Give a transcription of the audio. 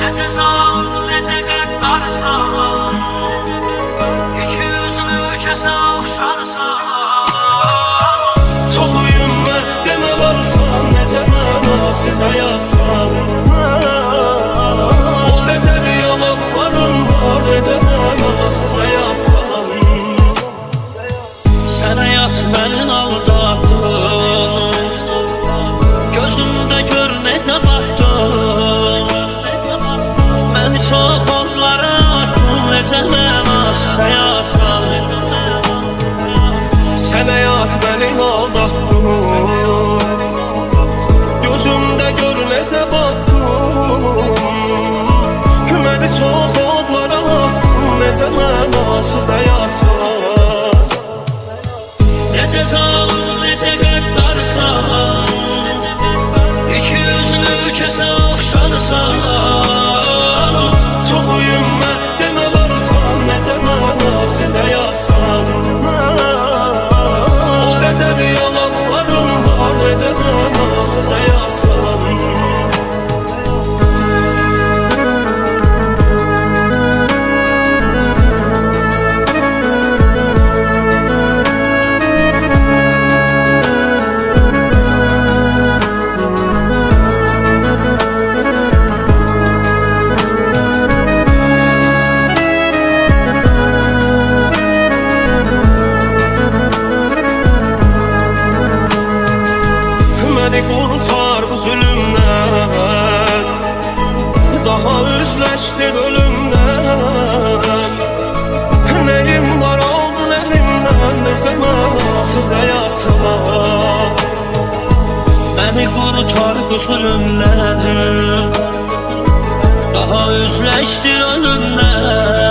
Necə zalım, necə qəddarsan, iki yüzlü kəsə oxşarsan. Çox öyünmə, demə varsan, necə mənasız həyatsan. O qədər yalanlarım var, necə mənasız həyatsan. Sən həyat məni aldatdın, gözümdə gör necə baxdın. Məni çox onlara attın, necə mənasız həyatsan. Sən həyat məni aldatdın, gözümdə gör necə baxdın. Məni çox odlara attın, necə mənasız həyatsan. Necə zalım, necə qəddarsan, iki yüzlü kəsə oxşarsan. Çox öyünmə, demə varsan, necə mənasız həyatsan. O qədər yalanlarım var, necə mənasız həyatsan. Məni qurtar bu zülümdən, daha üzləşdir ölümdən. Nəyim var aldın əlimdən, necə mənasız həyatsan. Məni qurtar bu zulümdən, daha üzləşdir ölümdən.